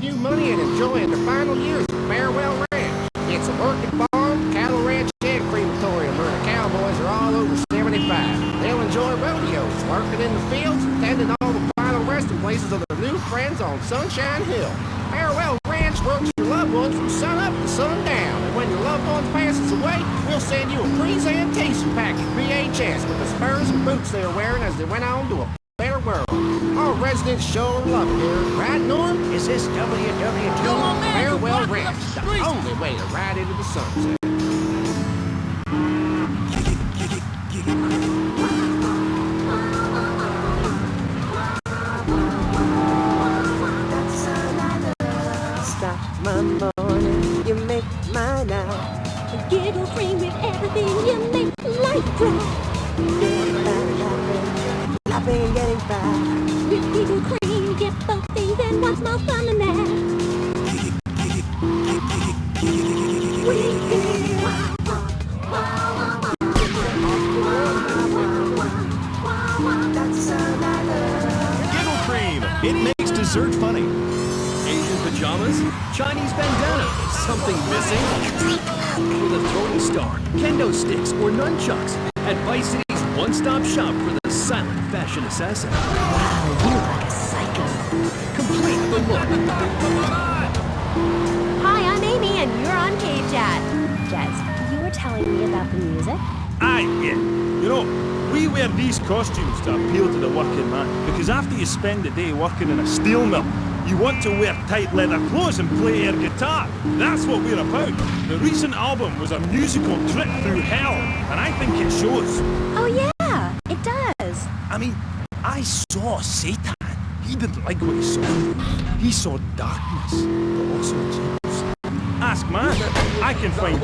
new money and enjoying the final years of Farewell Ranch. It's a working farm, cattle ranch, and crematorium where the cowboys are all over 75. They'll enjoy rodeos, working in the fields, and tending all the final resting places of their new friends on Sunshine Hill. Farewell Ranch works your loved ones from sun up to sundown, and when your loved one passes away, we'll send you a presentation package VHS with the spurs and boots they were wearing as they went on to a better world. All residents sure love it here. Right, Norm? Is this WW2? Farewell Ranch, the only way to ride into the sunset. Stop my morning, you make my night. Giggle free with everything, you make life bright. Laughing and getting by. With Giggle cream, get both things and what's more fun than that? Giggle cream, it makes dessert funny. Asian pajamas, Chinese bandana, something missing? With a throwing star, kendo sticks, or nunchucks at Vice City's one-stop shop for the silent fashion assassin. Wow, you're like a psycho. Complete the look. Hi, I'm Amy, and you're on K-Chat. Jez, you were telling me about the music? Aye, yeah. You know, we wear these costumes to appeal to the working man, because after you spend the day working in a steel mill, you want to wear tight leather clothes and play air guitar. That's what we're about. The recent album was a musical trip through hell, and I think it shows. Oh yeah, it does. I mean, I saw Satan. He didn't like what he saw. He saw darkness, but also Jesus. Ask man. I can find...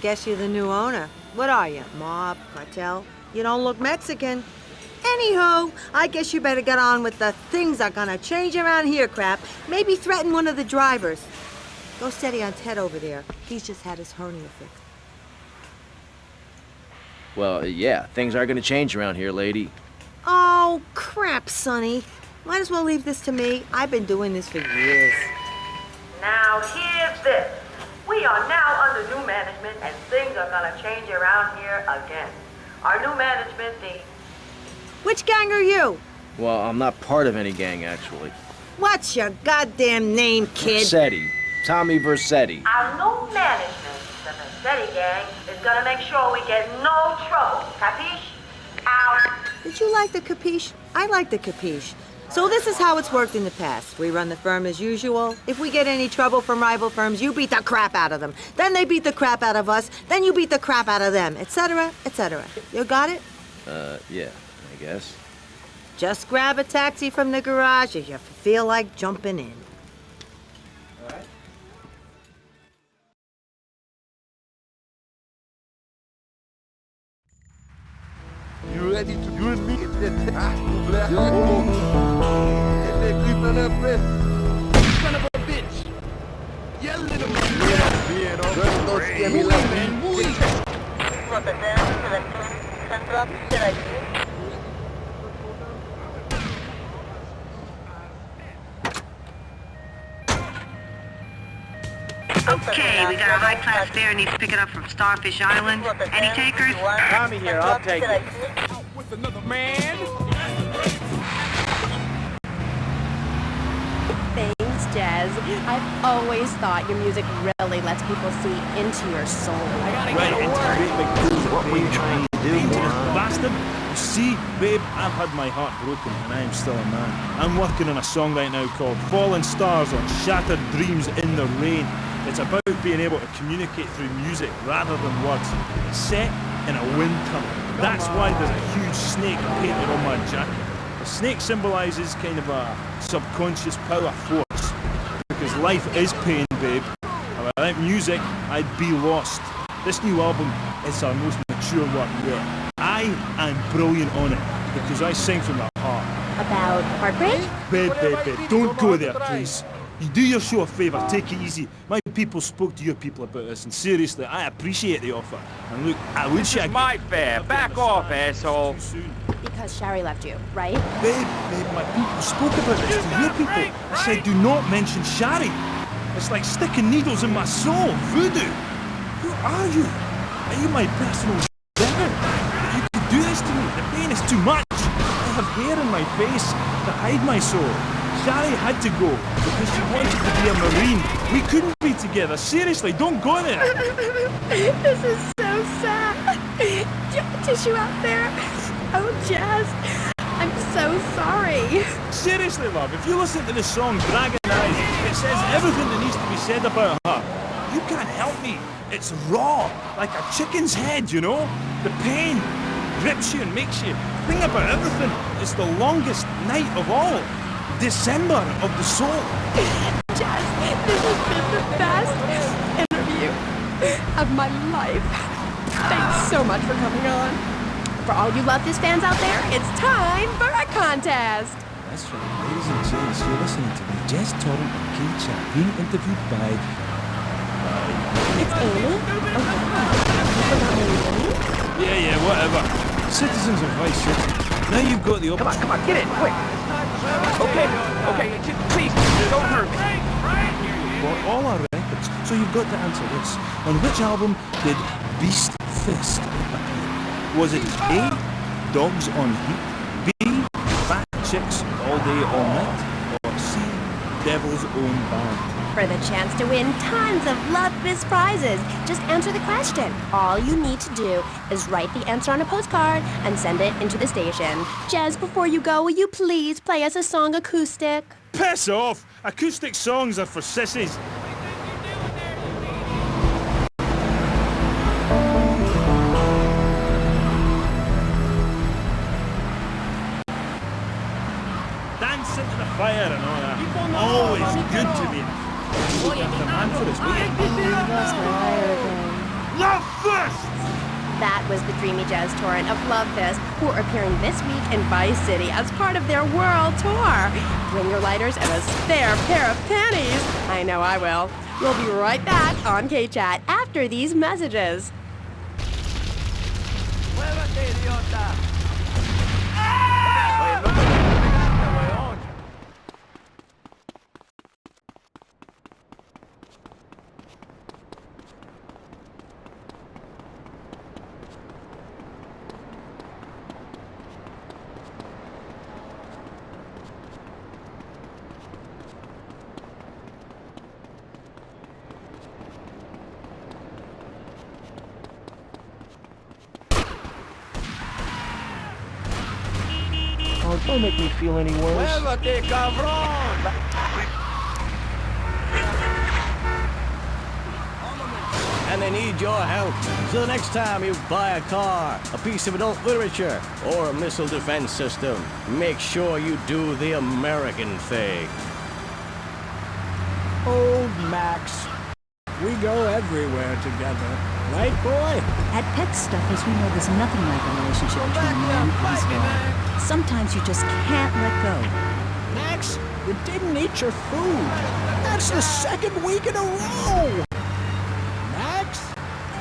Guess you're the new owner. What are you, mob, cartel? You don't look Mexican. Anywho, I guess you better get on with the things are gonna change around here crap. Maybe threaten one of the drivers. Go steady on Ted over there. He's just had his hernia fixed. Well, yeah, things are gonna change around here, lady. Oh, crap, Sonny. Might as well leave this to me. I've been doing this for years. Now, here's this. We are now under new management, and things are gonna change around here again. Our new management, Which gang are you? Well, I'm not part of any gang, actually. What's your goddamn name, kid? Versetti. Tommy Versetti. our new management, the Massetti gang, is gonna make sure we get no trouble. Capiche? Out. Did you like the capiche? I like the capiche. So this is how it's worked in the past. We run the firm as usual. If we get any trouble from rival firms, you beat the crap out of them. Then they beat the crap out of us. Then you beat the crap out of them, etc., etc. You got it? Yeah, I guess. Just grab a taxi from the garage if you feel like jumping in. You ready to do it, me? Son of a bitch! Yeah, little man! Just don't scare me like that. Okay, we got a high-class fare. Needs to pick it up from Starfish Island. Any takers? Tommy here, I'll take it. With another man? Thanks, Jez. I've always thought your music really lets people see into your soul. Right, into great big pools of what were you trying to do, bastard? You see, babe, I've had my heart broken and I am still a man. I'm working on a song right now called Fallen Stars on Shattered Dreams in the Rain. It's about being able to communicate through music rather than words. Set in a wind tunnel. That's why there's a huge snake painted on my jacket. The snake symbolises kind of a subconscious power force. Because life is pain, babe. And without music, I'd be lost. This new album is our most mature work yet. I am brilliant on it. because I sing from the heart. About heartbreak? Babe, don't go there, please. You do your show a favour, take it easy. My people spoke to your people about this, and seriously, I appreciate the offer. And look, I would shag My fare. Back off, asshole. too soon. Because Sherry left you, right? Babe, my people spoke about this to your people. I said, do not mention Shari. It's like sticking needles in my soul. Voodoo. Who are you? Are you my personal devil? You could do this to me. The pain is too much. I have hair in my face to hide my soul. Shari had to go because she wanted to be a Marine. We couldn't be together. Seriously, don't go there. This is so sad. Tissue out there. Oh, Jazz, I'm so sorry. Seriously, love, if you listen to the song Dragon Eyes, it says everything that needs to be said about her. You can't help me. It's raw, like a chicken's head, you know? The pain grips you and makes you think about everything. It's the longest night of all. December of the soul. Jazz, this has been the best interview of my life. Thanks so much for coming on. For all you Love This fans out there, it's time for a contest. That's right, ladies and gents, you're listening to me, Jess Torrent and Kate Chat, being interviewed by... It's Amy. Oh, wow. You forgot my name? Yeah, whatever. Citizens of Vice City. Now you've got the opportunity... Come on, get in, quick. Okay, please, don't hurt me. Bought all our records, so you've got to answer this. On which album did Beast Fist appear? Was it A, Dogs on Heat, B, Fat Chicks All Day All Night, or C, Devil's Own Band? For the chance to win tons of Love This prizes, just answer the question. All you need to do is write the answer on a postcard and send it into the station. Jez, before you go, will you please play us a song acoustic? Piss off! Acoustic songs are for sissies. Dance into the fire and all that. Always good to me. Look after man for his weight. Love Fist! That was the Dreamy Jazz Torrent of Love This, who are appearing this week in Vice City as part of their world tour. Bring your lighters and a spare pair of panties. I know I will. We'll be right back on K-Chat after these messages. Muévete, idiota. Oh, don't make me feel any worse. Muévete, cabrón. And they need your help. So the next time you buy a car, a piece of adult literature, or a missile defense system, make sure you do the American thing. Old Max. We go everywhere together. Right, boy? At Pet Stuffers, we know there's nothing like a relationship between a man and his dog. Sometimes you just can't let go. Max, you didn't eat your food. That's the second week in a row. Max?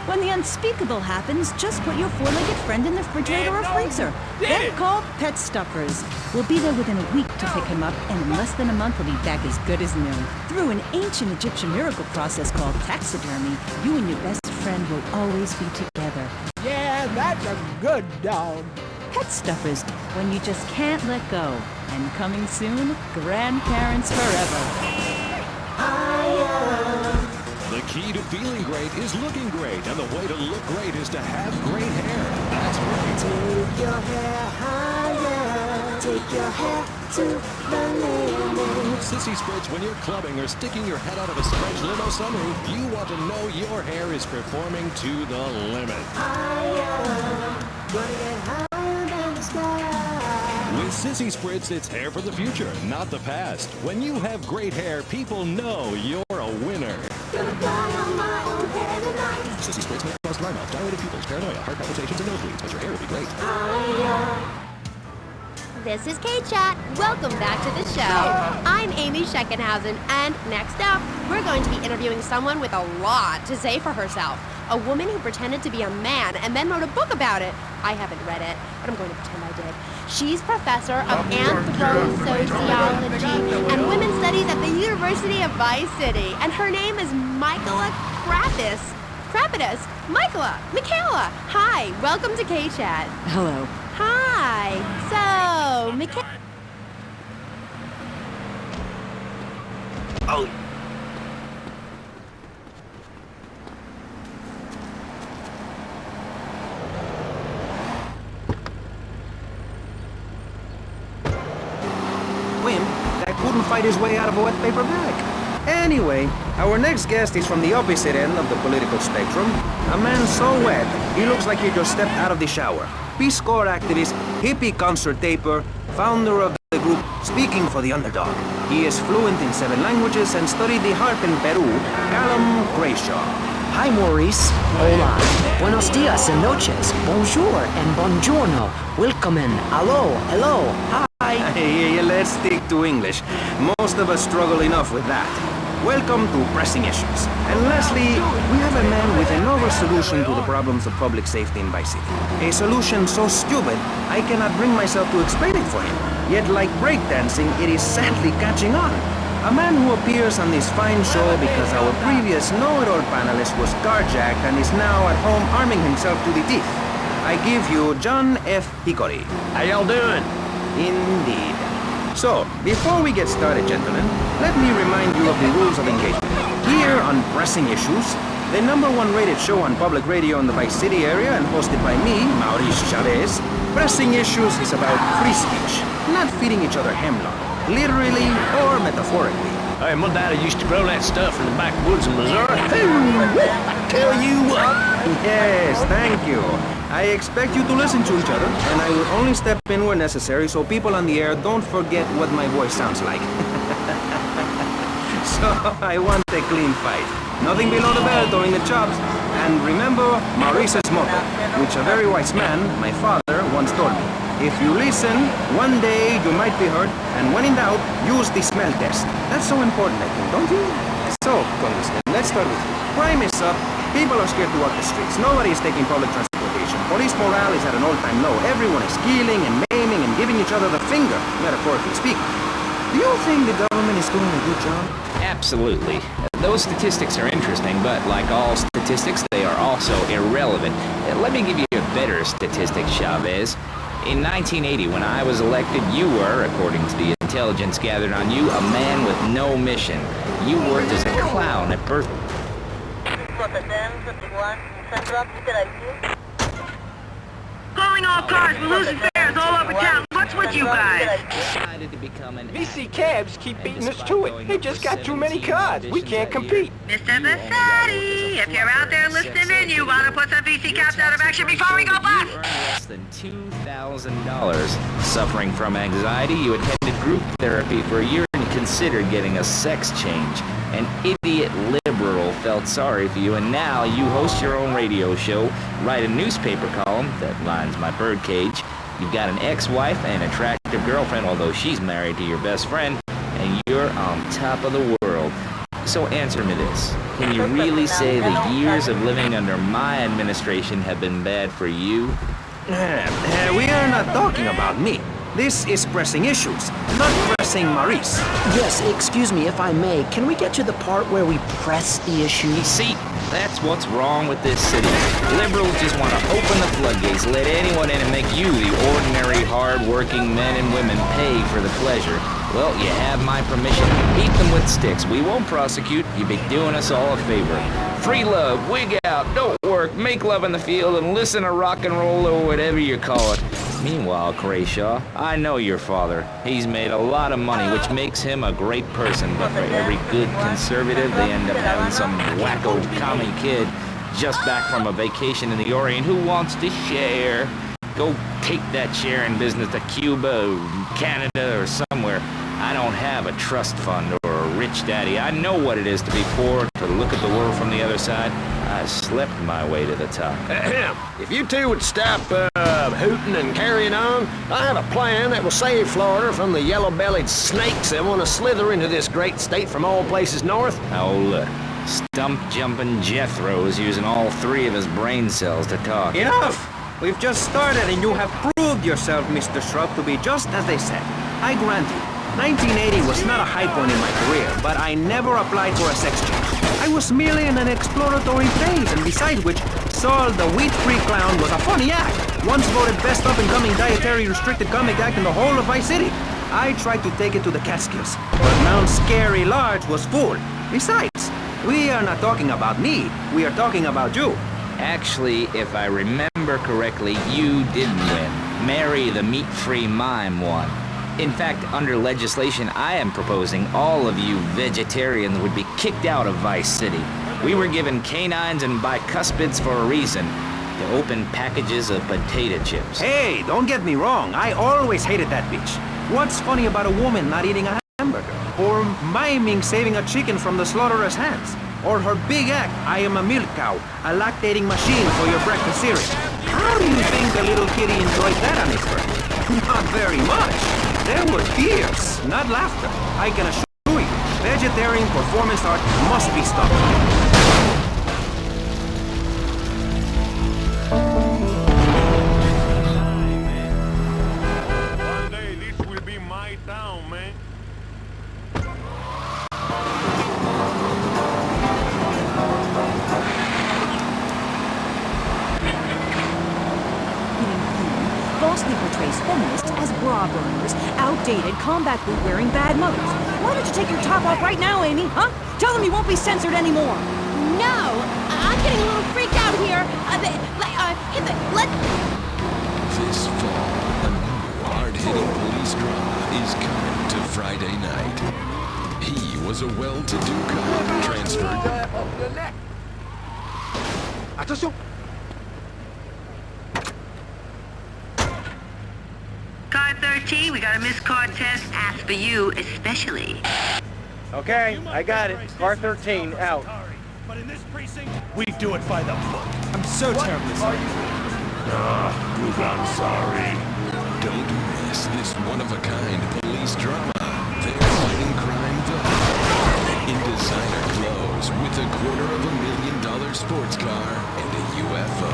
When the unspeakable happens, just put your four-legged friend in the refrigerator or freezer. Then call Pet Stuffers. We'll be there within a week to pick him up, and in less than a month he'll be back as good as new. Through an ancient Egyptian miracle process called taxidermy, you and your best friend will always be together. Yeah, that's a good dog. Pet Stuffers, when you just can't let go. And coming soon, grandparents forever. The key to feeling great is looking great, and the way to look great is to have great hair. That's right. Take your hair higher, take your hair to the limit. Sissy Spritz, when you're clubbing or sticking your head out of a French limo sunroof, you want to know your hair is performing to the limit. Higher, gonna get higher than the sky. With Sissy Spritz, it's hair for the future, not the past. When you have great hair, people know you're a winner. Gonna fly on my own hair tonight. Sissy Spritz may cause dry mouth, dilated pupils, paranoia, heart palpitations, and nosebleeds, but your hair will be great. Higher. This is K-Chat. Welcome back to the show. I'm Amy Scheckenhausen, and next up, we're going to be interviewing someone with a lot to say for herself. A woman who pretended to be a man and then wrote a book about it. I haven't read it, but I'm going to pretend I did. She's professor of anthroposociology and women's studies at the University of Vice City, and her name is Michaela Krapidas. Michaela. Hi, welcome to K-Chat. Hello. Hi. So, Michaela. Oh. That couldn't fight his way out of a wet paper bag. Anyway, our next guest is from the opposite end of the political spectrum. A man so wet, he looks like he just stepped out of the shower. Peace Corps activist, hippie concert taper, founder of the group Speaking for the Underdog. He is fluent in 7 languages and studied the harp in Peru. Callum Grayshaw. Hi, Maurice. Hola. Buenos dias and noches. Bonjour and buongiorno. Welcome and hello. Hi. Hey, let's stick to English. Most of us struggle enough with that. Welcome to Pressing Issues. And lastly, we have a man with a novel solution to the problems of public safety in Vice City. A solution so stupid, I cannot bring myself to explain it for him. Yet like breakdancing, it is sadly catching on. A man who appears on this fine show because our previous know-it-all panelist was carjacked and is now at home arming himself to the teeth. I give you John F. Hickory. How y'all doing? Indeed. So, before we get started, gentlemen, let me remind you of the rules of engagement. Here on Pressing Issues, the #1 rated show on public radio in the Vice City area and hosted by me, Maurice Chavez, Pressing Issues is about free speech, not feeding each other hemlock, literally or metaphorically. Hey, my daddy used to grow that stuff in the backwoods of Missouri. I tell you what. Yes, thank you. I expect you to listen to each other, and I will only step in where necessary so people on the air don't forget what my voice sounds like. So, I want a clean fight. Nothing below the belt or in the chops. And remember Maurice's motto, which a very wise man, my father, once told me. If you listen, one day you might be heard, and when in doubt, use the smell test. That's so important, I think, don't you? So, Congressman, let's start with you. Crime is up. People are scared to walk the streets. Nobody is taking public transportation. Police morale is at an all-time low. Everyone is killing and maiming and giving each other the finger, metaphorically speaking. Do you think the government is doing a good job? Absolutely. Those statistics are interesting, but like all statistics, they are also irrelevant. Let me give you a better statistic, Chavez. In 1980, when I was elected, you were, according to the intelligence gathered on you, a man with no mission. You worked as a clown at birth. Calling all cars, we're losing fares all over town. What's with you guys? Decided to become an VC cabs keep beating us to it. They just got too many cars. We can't compete. Mr. Bassetti, if you're out there listening in, you want to put some VC cabs out of action before we go bust. Less than $2,000. Suffering from anxiety, you attended group therapy for a year and considered getting a sex change. An idiot liberal felt sorry for you, and now you host your own radio show, write a newspaper column that lines my birdcage. You've got an ex-wife and an attractive girlfriend, although she's married to your best friend, and you're on top of the world. So answer me this. Can you really say the years of living under my administration have been bad for you? We are not talking about me. This is Pressing Issues, not Pressing Maurice. Yes, excuse me if I may. Can we get to the part where we press the issue? You see, that's what's wrong with this city. Liberals just want to open the floodgates, let anyone in and make you, the ordinary, hard-working men and women, pay for the pleasure. Well, you have my permission. Beat them with sticks. We won't prosecute. You'd be doing us all a favor. Free love, wig out, don't work, make love in the field, and listen to rock and roll or whatever you call it. Meanwhile, Grayshaw, I know your father. He's made a lot of money, which makes him a great person. But for every good conservative, they end up having some wacko commie kid just back from a vacation in the Orient who wants to share. Go take that share in business to Cuba, or Canada, or somewhere. I don't have a trust fund or a rich daddy. I know what it is to be poor, to look at the world from the other side. I slept my way to the top. If you two would stop, of hooting and carrying on. I have a plan that will save Florida from the yellow-bellied snakes that want to slither into this great state from all places north. Oh, look. Stump-jumping Jethro is using all 3 of his brain cells to talk. Enough! We've just started and you have proved yourself, Mr. Shrub, to be just as they said. I grant you, 1980 was not a high point in my career, but I never applied for a sex change. I was merely in an exploratory phase, and besides which, Saul the wheat-free clown was a funny act. Once voted best up-and-coming dietary restricted comic act in the whole of Vice City. I tried to take it to the Catskills, but Mount Scary Large was full. Besides, we are not talking about me, we are talking about you. Actually, if I remember correctly, you didn't win. Mary the meat-free mime won. In fact, under legislation I am proposing, all of you vegetarians would be kicked out of Vice City. We were given canines and bicuspids for a reason. To open packages of potato chips. Hey, don't get me wrong, I always hated that bitch. What's funny about a woman not eating a hamburger? Or miming saving a chicken from the slaughtherer's hands? Or her big act, I am a milk cow, a lactating machine for your breakfast cereal. How do you think the little kitty enjoyed that on his birthday? Not very much. There were tears, not laughter. I can assure you, vegetarian performance art must be stopped. One day this will be my town, man. Falsely portrays feminists as bra burners, outdated, combat boot-wearing bad mothers. Why don't you take your top off right now, Amy, huh? Tell them you won't be censored anymore. No, I'm getting a little freaked out here. This fall, a new hard-hitting police drama is coming to Friday night. He was a well-to-do cop transferred. Attention! Car 13, we got a missed car test asked for you especially. Okay, I got it. Car 13, out. But in this precinct, we do it by the book. I'm so terribly sorry. I'm sorry. Don't miss this one-of-a-kind police drama. They're fighting crime the hard way in designer clothes with $250,000 sports car and a UFO.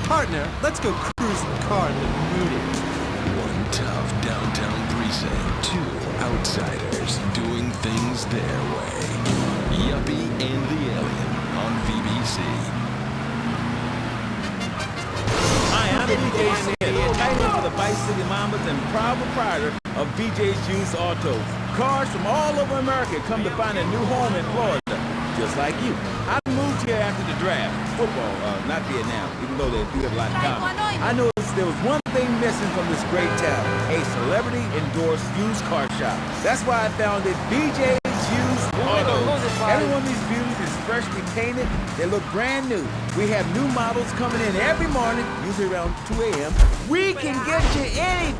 Partner, let's go cruise the car in the mood. One tough downtown precinct, 2 outsiders doing things their way. Yuppie and the Alien on BBC. Hi, I'm BJ Smith, tight end for the Vice City Mamas and proud proprietor of BJ's Used Autos. Cars from all over America come to find a new home in Florida, just like you. I moved here after the draft. Football, not Vietnam, even though they do have a lot in common. I noticed there was one thing missing from this great town, a celebrity-endorsed used car shop. That's why I founded BJ's Used Autos. Every one of these beauties is freshly painted. They look brand new. We have new models coming in every morning, usually around 2 a.m. We can get you anything.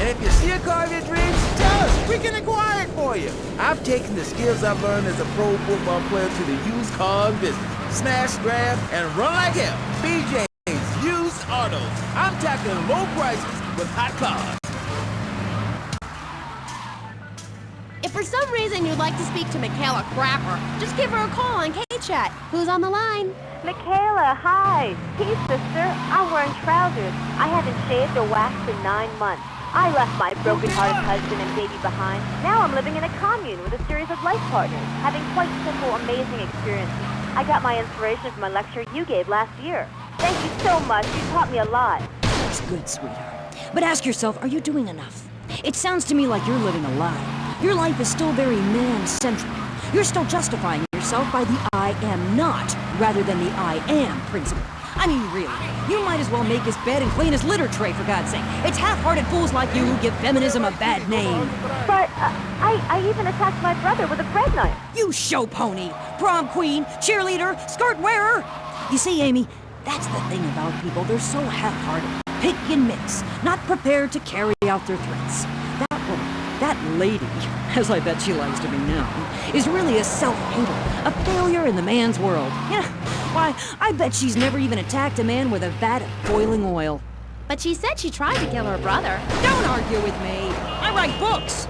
And if you see a car of your dreams, tell us. We can acquire it for you. I've taken the skills I've learned as a pro football player to the used car business. Smash, grab, and run like hell. BJ's Used Autos. I'm tackling low prices with hot cars. If for some reason you'd like to speak to Michaela Crapper, just give her a call on K-Chat. Who's on the line? Michaela, hi. Hey, sister. I'm wearing trousers. I haven't shaved or waxed in 9 months. I left my broken-hearted husband and baby behind. Now I'm living in a commune with a series of life partners, having quite simple, amazing experiences. I got my inspiration from a lecture you gave last year. Thank you so much. You taught me a lot. That's good, sweetheart. But ask yourself, are you doing enough? It sounds to me like you're living a lie. Your life is still very man-centric. You're still justifying yourself by the I am not, rather than the I am principle. I mean, really, you might as well make his bed and clean his litter tray, for God's sake. It's half-hearted fools like you who give feminism a bad name. But I even attacked my brother with a bread knife. You show pony, prom queen, cheerleader, skirt wearer. You see, Amy, that's the thing about people. They're so half-hearted, pick and mix, not prepared to carry out their threats. That woman, that lady, as I bet she likes to be known, is really a self-hater, a failure in the man's world. Yeah, why, I bet she's never even attacked a man with a vat of boiling oil. But she said she tried to kill her brother. Don't argue with me. I write books.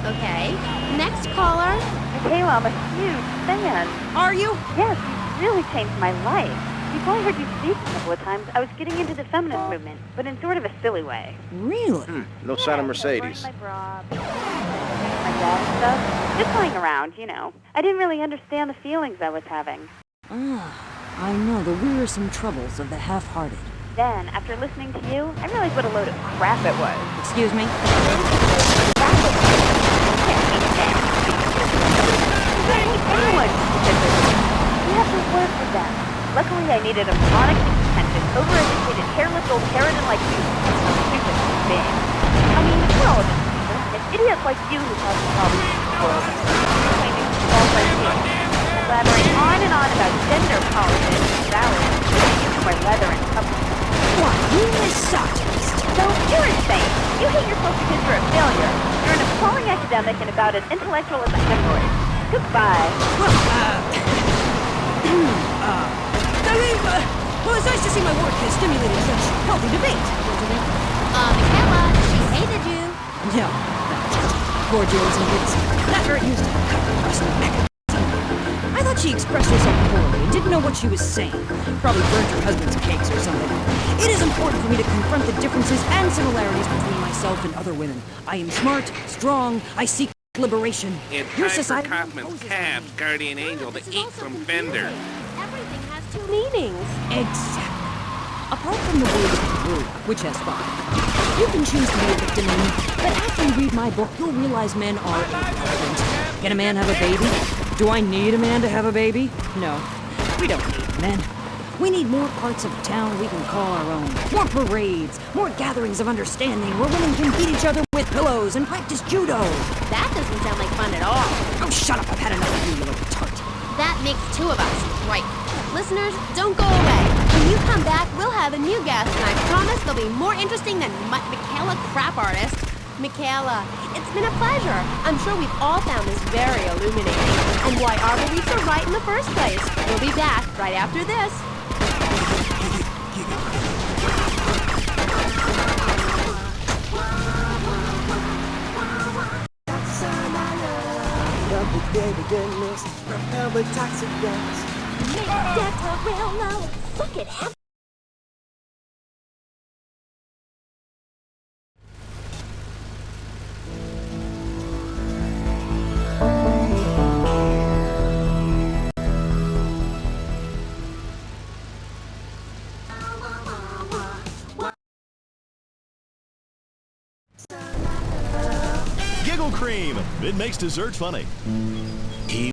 Okay. Next caller. Michaela, I'm a huge fan. Are you? Yes, you really changed my life. You've probably heard you speak a couple of times. I was getting into the feminist movement, but in sort of a silly way. Really? No sign of Mercedes. My bra, my dad and stuff. Just playing around, you know. I didn't really understand the feelings I was having. I know the wearisome troubles of the half-hearted. Then, after listening to you, I realized what a load of crap it was. Excuse me? Anyone you have to work with them. Luckily, I needed a chronically pretentious, overeducated, hairless old Harridan like you. Stupid thing. I mean, we're all just people. It's idiots like you who cause the problems in the world. Claiming to fall like you. And blabbering on and on about gender politics, balance, my leather and couple. What? You misogynist. So, you're insane. You hate yourself because you're a failure. You're an appalling academic and about as intellectual as a hemorrhoid. Goodbye. Well, it's nice to see my work has stimulated such healthy debate. Michaela, she hated you. No, that's just poor James and kids. Not very used to wrestling mechanism. I thought she expressed herself poorly and didn't know what she was saying. Probably burnt her husband's cakes or something. It is important for me to confront the differences and similarities between myself and other women. I am smart, strong, I seek liberation. It's Your time society for Kaufman's Cab's guardian angel to eat from Fender. Everything has two meanings. Exactly. Apart from the word rude, which has five, you can choose to be a victim in, but after you read my book, you'll realize men are irrelevant. Can a man have a baby? Do I need a man to have a baby? No, we don't need men. We need more parts of town we can call our own. More parades, more gatherings of understanding where women can beat each other with pillows and practice judo. That doesn't sound like fun at all. Oh, shut up. I've had enough of you little tart. That makes two of us, right? Listeners, don't go away. When you come back, we'll have a new guest, and I promise they'll be more interesting than Michaela Crap Artist. Michaela, it's been a pleasure. I'm sure we've all found this very illuminating, and why our beliefs are right in the first place. We'll be back right after this. Baby goodness, propelled with toxic gas. Make that real low. Look at him. Giggle Cream. It makes dessert funny.